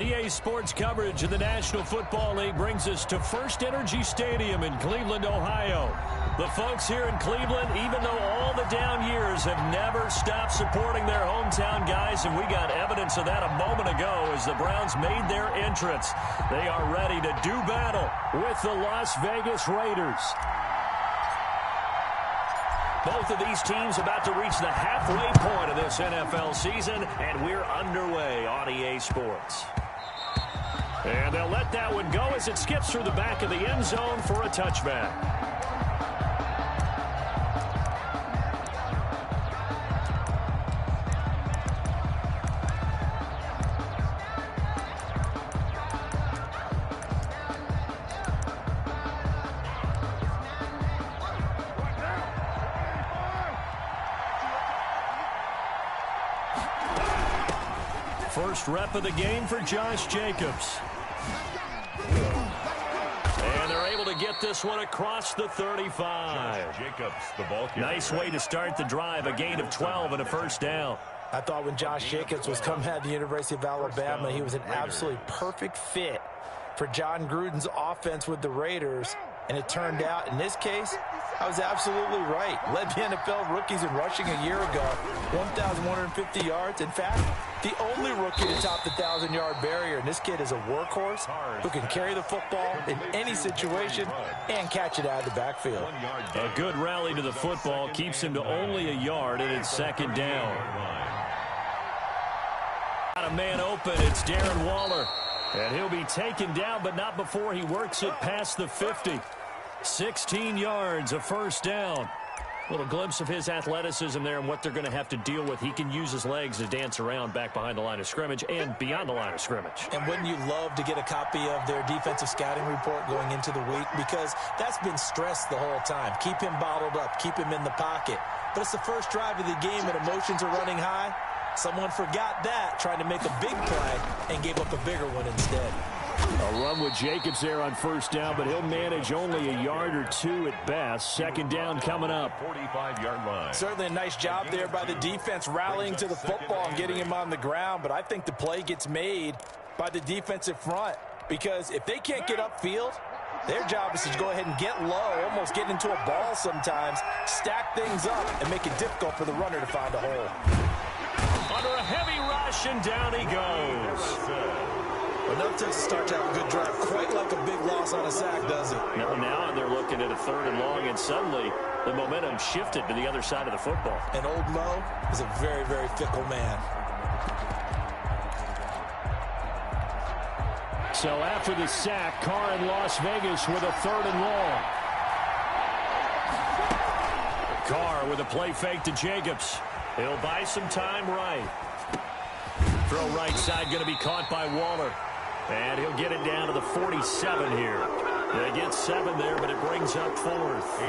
EA Sports coverage of the National Football League brings us to First Energy Stadium in Cleveland, Ohio. The folks here in Cleveland, even though all the down years, have never stopped supporting their hometown guys, and we got evidence of that a moment ago as the Browns made their entrance. They are ready to do battle with the Las Vegas Raiders. Both of these teams about to reach the halfway point of this NFL season, and we're underway on EA Sports. And they'll let that one go as it skips through the back of the end zone for a touchback. First rep of the game for Josh Jacobs. And they're able to get this one across the 35. Jacobs, the ball carrier. Nice way to start the drive, a gain of 12 and a first down. I thought when Josh Jacobs was coming out of the University of Alabama, he was an absolutely perfect fit for John Gruden's offense with the Raiders. And it turned out, in this case, I was absolutely right. Led the NFL rookies in rushing a year ago, 1,150 yards. In fact, the only rookie to top the 1,000-yard barrier. And this kid is a workhorse who can carry the football in any situation and catch it out of the backfield. A good rally to the football keeps him to only a yard, and it's second down. Got a man open. It's Darren Waller. And he'll be taken down, but not before he works it past the 50. 16 yards, a first down. A little glimpse of his athleticism there and what they're going to have to deal with. He can use his legs to dance around back behind the line of scrimmage and beyond the line of scrimmage. And wouldn't you love to get a copy of their defensive scouting report going into the week? Because that's been stressed the whole time. Keep him bottled up. Keep him in the pocket. But it's the first drive of the game and emotions are running high. Someone forgot that, trying to make a big play, and gave up a bigger one instead. A run with Jacobs there on first down, but he'll manage only a yard or two at best. Second down coming up. 45-yard line. Certainly a nice job there by the defense rallying to the football and getting him on the ground, but I think the play gets made by the defensive front because if they can't get upfield, their job is to go ahead and get low, almost get into a ball sometimes, stack things up, and make it difficult for the runner to find a hole. Under a heavy rush, and down he goes. Enough to start to have a good drive. Quite like a big loss on a sack, does it? Now they're looking at a third and long, and suddenly the momentum shifted to the other side of the football. And old Mo is a very, very fickle man. So after the sack, Carr in Las Vegas with a third and long. Carr with a play fake to Jacobs. He'll buy some time right. Throw right side going to be caught by Waller. And he'll get it down to the 47 here. They get 7 there, but it brings up fourth.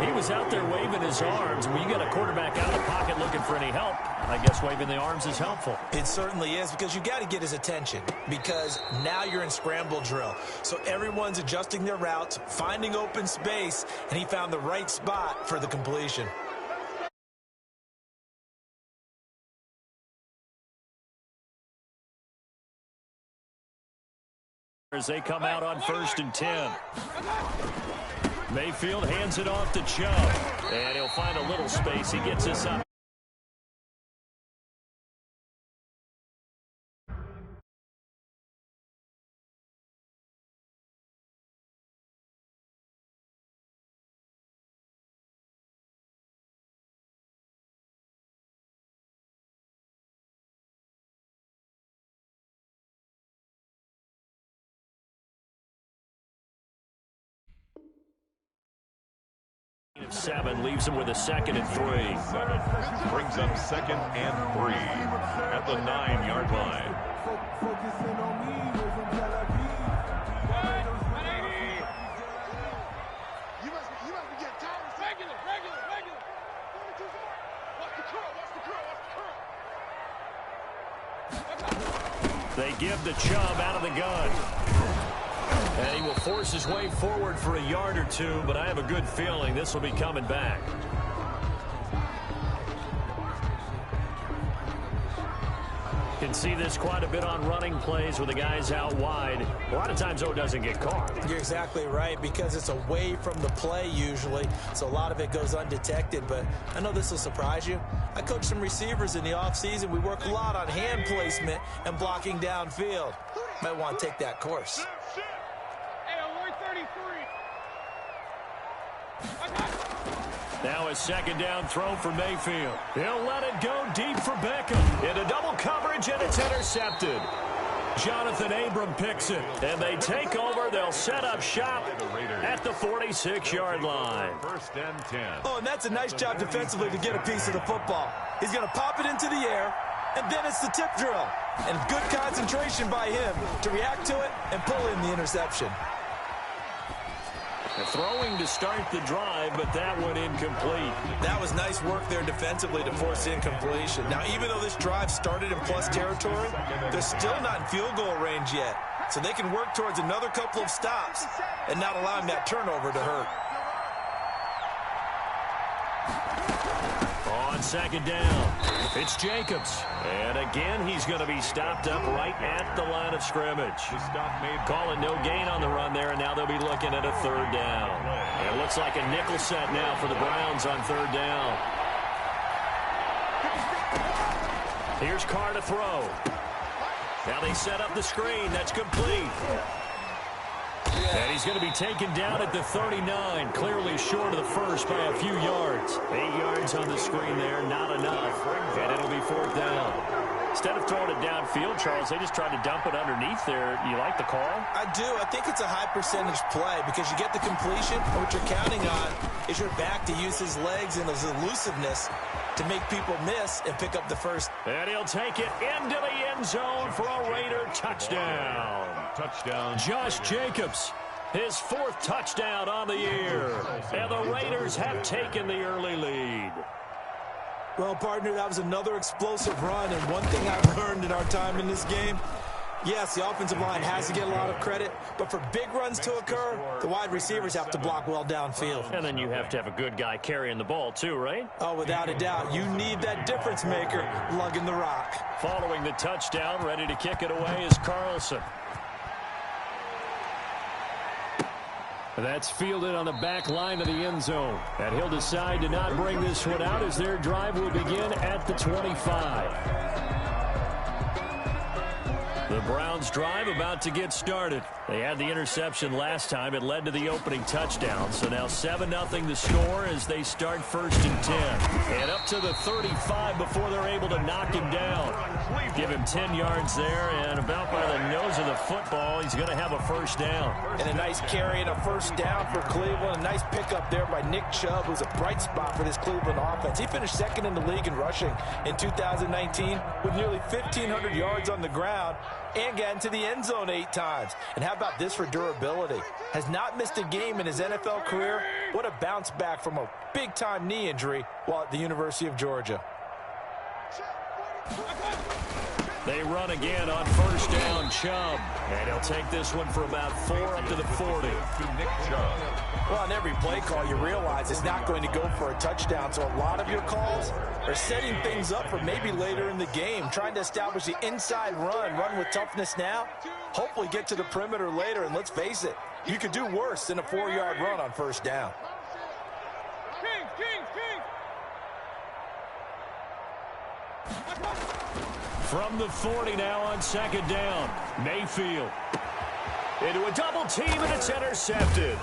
He was out there waving his arms. When you got a quarterback out of the pocket looking for any help, I guess waving the arms is helpful. It certainly is because you got to get his attention because now you're in scramble drill. So everyone's adjusting their routes, finding open space, and he found the right spot for the completion. As they come out on 1st and 10. Mayfield hands it off to Chubb. And he'll find a little space. He gets this up. Of 7 leaves him with a 2nd and 3. Brings up 2nd and 3 at the 9-yard line. They give the Chubb out of the gun. And he will force his way forward for a yard or two, but I have a good feeling this will be coming back. can see this quite a bit on running plays with the guys out wide. A lot of times, though, it doesn't get caught. You're exactly right, because it's away from the play usually, so a lot of it goes undetected. But I know this will surprise you. I coach some receivers in the offseason. We work a lot on hand placement and blocking downfield. Might want to take that course. Now a second down throw for Mayfield. He'll let it go deep for Beckham. Into double coverage, and it's intercepted. Jonathan Abram picks it, and they take over. They'll set up shop at the 46-yard line. First and 10. Oh, and that's a nice job defensively to get a piece of the football. He's going to pop it into the air, and then it's the tip drill. And good concentration by him to react to it and pull in the interception. Throwing to start the drive, but that one incomplete. That was nice work there defensively to force incompletion. Now, even though this drive started in plus territory, they're still not in field goal range yet. So they can work towards another couple of stops and not allowing that turnover to hurt. On second down, it's Jacobs. And again, he's going to be stopped up right at the line of scrimmage. Calling no gain on the run there, and now they'll be looking at a third down. And it looks like a nickel set now for the Browns on third down. Here's Carr to throw. Now they set up the screen. That's complete. And he's going to be taken down at the 39, clearly short of the first by a few yards. 8 yards on the screen there, not enough. And it'll be fourth down. Instead of throwing it downfield, Charles, they just tried to dump it underneath there. You like the call? I do. I think it's a high percentage play because you get the completion, and what you're counting on is your back to use his legs and his elusiveness to make people miss and pick up the first. And he'll take it into the end zone for a Raider touchdown. Touchdown. Josh Jacobs, his fourth touchdown on the year. And the Raiders have taken the early lead. Well, partner, that was another explosive run, and one thing I've learned in our time in this game, yes, the offensive line has to get a lot of credit, but for big runs to occur, the wide receivers have to block well downfield. And then you have to have a good guy carrying the ball too, right? Oh, without a doubt. You need that difference maker lugging the rock. Following the touchdown, ready to kick it away is Carlson. That's fielded on the back line of the end zone. And he'll decide to not bring this one out as their drive will begin at the 25. The Browns drive about to get started. They had the interception last time. It led to the opening touchdown. So now 7-0 the score as they start first and 10. And up to the 35 before they're able to knock him down. Give him 10 yards there, and about by the nose of the football, he's going to have a first down. And a nice carry and a first down for Cleveland. A nice pickup there by Nick Chubb, who's a bright spot for this Cleveland offense. He finished second in the league in rushing in 2019 with nearly 1,500 yards on the ground and got into the end zone 8 times. And how about this for durability? Has not missed a game in his NFL career. What a bounce back from a big-time knee injury while at the University of Georgia. They run again on first down, Chubb. And he'll take this one for about 4 up to the 40. Nick Chubb. Well, on every play call, you realize it's not going to go for a touchdown. So a lot of your calls are setting things up for maybe later in the game, trying to establish the inside run with toughness now, hopefully get to the perimeter later. And let's face it, you could do worse than a 4-yard run on first down. From the 40 now on second down, Mayfield. Into a double team, and it's intercepted.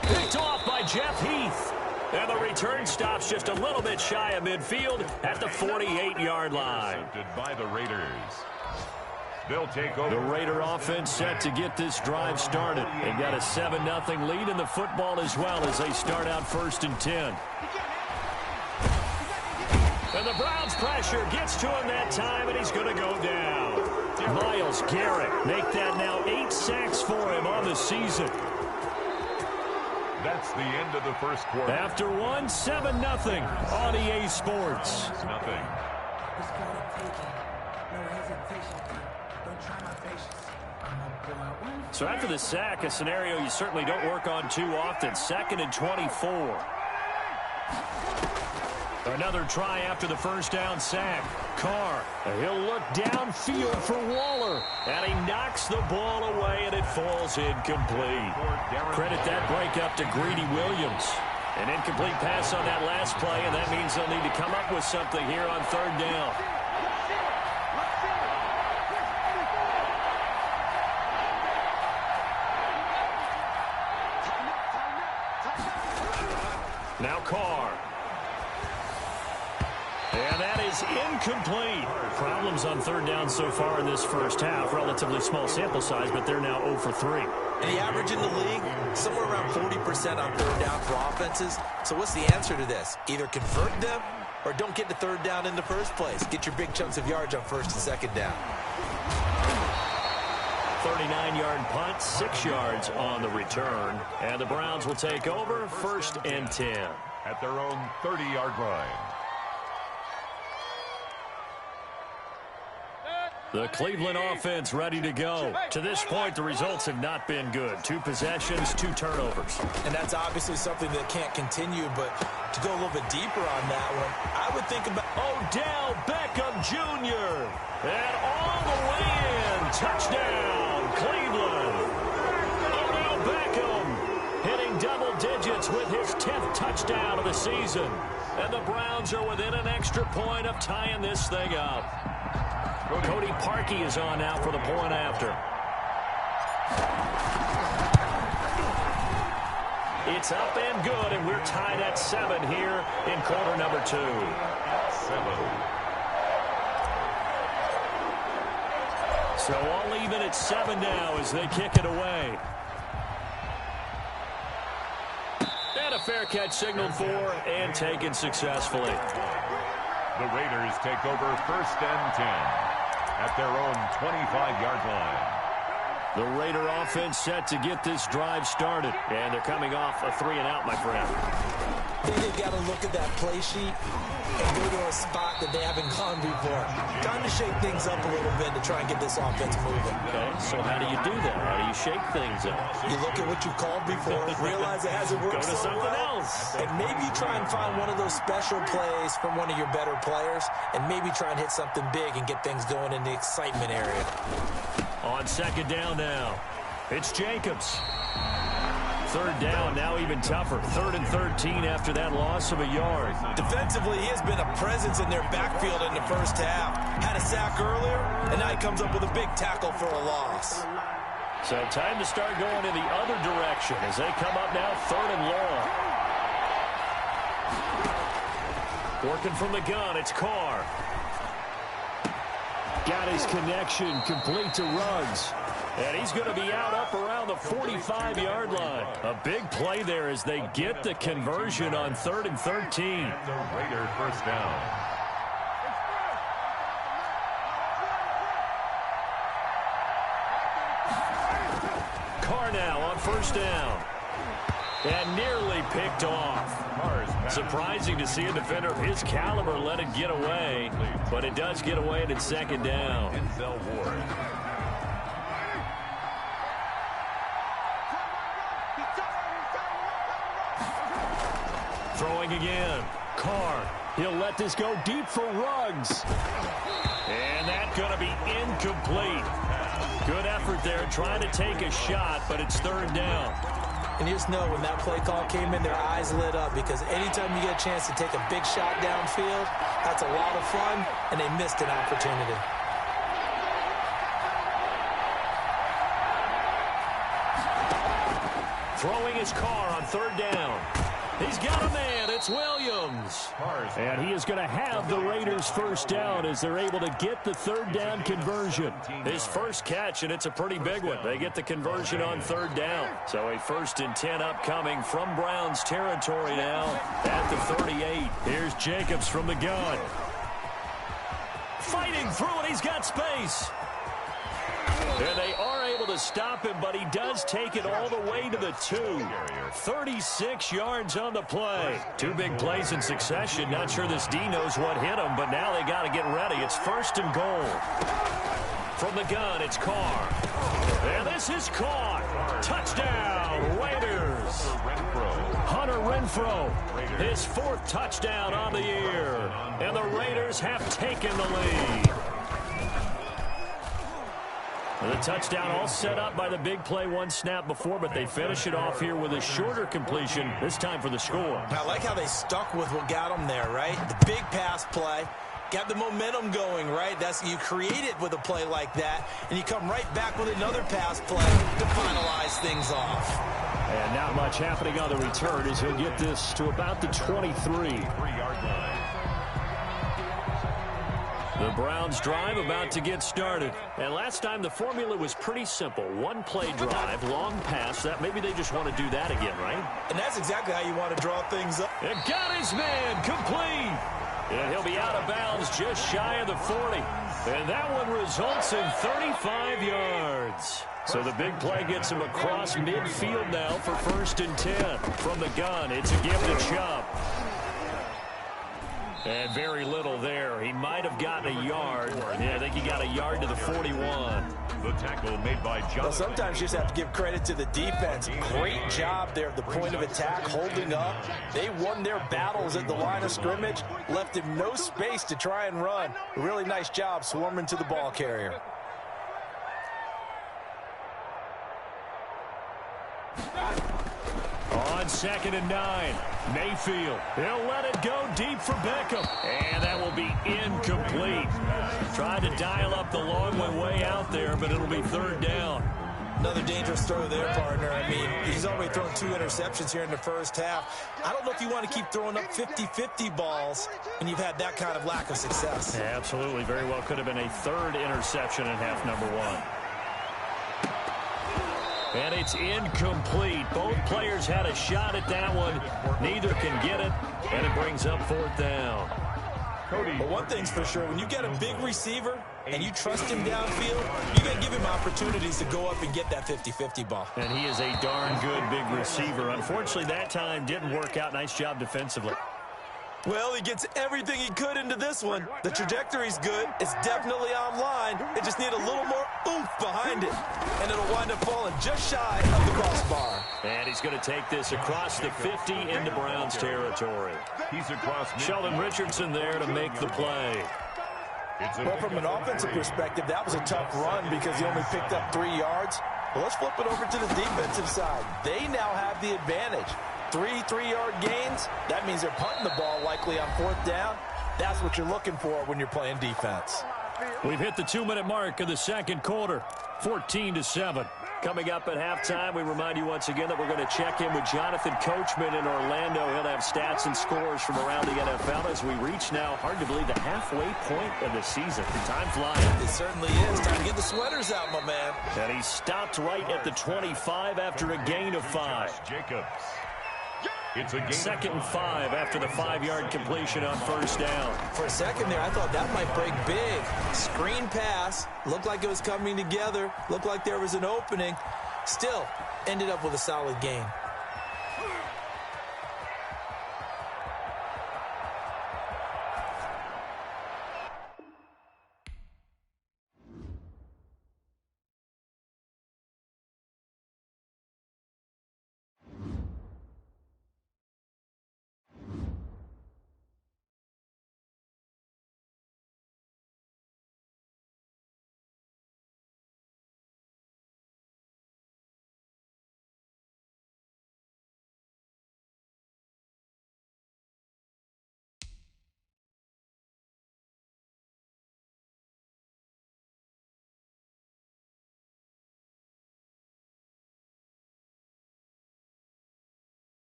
Picked off by Jeff Heath. And the return stops just a little bit shy of midfield at the 48-yard line. Intercepted by the Raiders. They'll take over. The Raider offense set to get this drive started. They've got a 7-0 lead in the football as well as they start out first and 10. And the Browns pressure gets to him that time, and he's going to go down. Myles Garrett make that now 8 sacks for him on the season. That's the end of the first quarter. After one, 7-0 on EA Sports. Nothing. So after the sack, a scenario you certainly don't work on too often. 2nd and 24. Another try after the first down sack. Carr, he'll look downfield for Waller, and he knocks the ball away, and it falls incomplete. Credit that breakup to Greedy Williams. An incomplete pass on that last play, and that means they'll need to come up with something here on third down. Now Carr. And that is incomplete. Problems on third down so far in this first half. Relatively small sample size, but they're now 0 for 3. And the average in the league, somewhere around 40% on third down for offenses. So what's the answer to this? Either convert them or don't get to third down in the first place. Get your big chunks of yards on first and second down. 39-yard punt, 6 yards on the return. And the Browns will take over, 1st and 10. At their own 30-yard line. The Cleveland offense ready to go. To this point, the results have not been good. 2 possessions, 2 turnovers. And that's obviously something that can't continue, but to go a little bit deeper on that one, I would think about Odell Beckham Jr. And all the way in. Touchdown, Cleveland. Odell Beckham hitting double digits with his 10th touchdown of the season. And the Browns are within an extra point of tying this thing up. Cody Parkey is on now for the point after. It's up and good, and we're tied at 7 here in quarter number 2. 7. So all even at 7 now as they kick it away. And a fair catch signaled for and taken successfully. The Raiders take over 1st and 10 at their own 25-yard line. The Raider offense set to get this drive started. And they're coming off a 3-and-out, my friend. I think they've got to look at that play sheet and go to a spot that they haven't gone before. Time to shake things up a little bit to try and get this offense moving. Okay, so how do you do that? How do you shake things up? You look at what you've called before, realize it hasn't worked Go to so something well, else. and maybe try and find one of those special plays from one of your better players, and maybe try and hit something big and get things going in the excitement area. On 2nd down now, it's Jacobs. 3rd down, now even tougher. 3rd and 13 after that loss of a yard. Defensively, he has been a presence in their backfield in the first half. Had a sack earlier, and now he comes up with a big tackle for a loss. So time to start going in the other direction as they come up now 3rd and long. Working from the gun, it's Carr. Got his connection complete to Ruggs. And he's going to be out up around the 45-yard line. A big play there as they get the conversion on 3rd and 13. The Raider 1st down. Carr now on 1st down. And nearly picked off. Surprising to see a defender of his caliber let it get away. But it does get away and it's 2nd down. Ward. Throwing again. Carr. He'll let this go deep for Ruggs. And that's going to be incomplete. Good effort there trying to take a shot, but it's 3rd down. And you just know when that play call came in, their eyes lit up because anytime you get a chance to take a big shot downfield, that's a lot of fun, and they missed an opportunity. Throwing his Carr on 3rd down. He's got a man. It's Williams. And he is going to have the Raiders 1st down as they're able to get the 3rd down conversion. His first catch, and it's a pretty big one. They get the conversion on 3rd down. So a 1st and 10 upcoming from Browns territory now at the 38. Here's Jacobs from the gun. Fighting through it. He's got space. And they are able to stop him, but he does take it all the way to the 2. 36 yards on the play. 2 big plays in succession. Not sure this D knows what hit him, but now they got to get ready. It's 1st and goal. From the gun, it's Carr. And this is caught. Touchdown, Raiders. Hunter Renfro, his 4th touchdown on the year. And the Raiders have taken the lead. The touchdown all set up by the big play one snap before, but they finish it off here with a shorter completion, this time for the score. I like how they stuck with what got them there, right? The big pass play. Got the momentum going, right? You create it with a play like that, and you come right back with another pass play to finalize things off. And not much happening on the return as he'll get this to about the 23-yard line. The Browns drive about to get started. And last time the formula was pretty simple. One play drive, long pass. That maybe they just want to do that again, right? And that's exactly how you want to draw things up. It got his man complete. And he'll be out of bounds just shy of the 40. And that one results in 35 yards. So the big play gets him across midfield now for 1st and 10. From the gun, it's a give to Chubb. And very little there. He might have gotten a yard. Yeah, I think he got a yard to the 41. The tackle made by Jonathan. Well, sometimes you just have to give credit to the defense. Great job there at the point of attack, holding up. They won their battles at the line of scrimmage, left him no space to try and run. A really nice job swarming to the ball carrier. On 2nd and 9, Mayfield. He'll let it go deep for Beckham. And that will be incomplete. Tried to dial up the long way out there, but it'll be 3rd down. Another dangerous throw there, partner. I mean, he's already thrown 2 interceptions here in the first half. I don't know if you want to keep throwing up 50-50 balls when you've had that kind of lack of success. Yeah, absolutely. Very well could have been a 3rd interception in half number 1. And it's incomplete. Both players had a shot at that one. Neither can get it, and it brings up 4th down. But one thing's for sure, when you get a big receiver and you trust him downfield, you're going to give him opportunities to go up and get that 50-50 ball. And he is a darn good big receiver. Unfortunately, that time didn't work out. Nice job defensively. Well, he gets everything he could into this one. The trajectory's good. It's definitely online. It just need a little more oomph behind it. And it'll wind up falling just shy of the crossbar. And he's going to take this across the 50 into Browns territory. He's across. Sheldon Richardson there to make the play. Well, from an offensive perspective, that was a tough run because he only picked up 3 yards. Well, let's flip it over to the defensive side. They now have the advantage. 3 3-yard gains, that means they're punting the ball likely on 4th down. That's what you're looking for when you're playing defense. We've hit the 2-minute mark of the 2nd quarter, 14-7. Coming up at halftime, we remind you once again that we're going to check in with Jonathan Coachman in Orlando. He'll have stats and scores from around the NFL as we reach now, hard to believe, the halfway point of the season. Time flying. It certainly is. Time to get the sweaters out, my man. And he stopped right at the 25 after a gain of 5. Jacobs. It's a 2nd and 5 after the 5-yard completion on 1st down. For a second there, I thought that might break big. Screen pass. Looked like it was coming together. Looked like there was an opening. Still, ended up with a solid gain.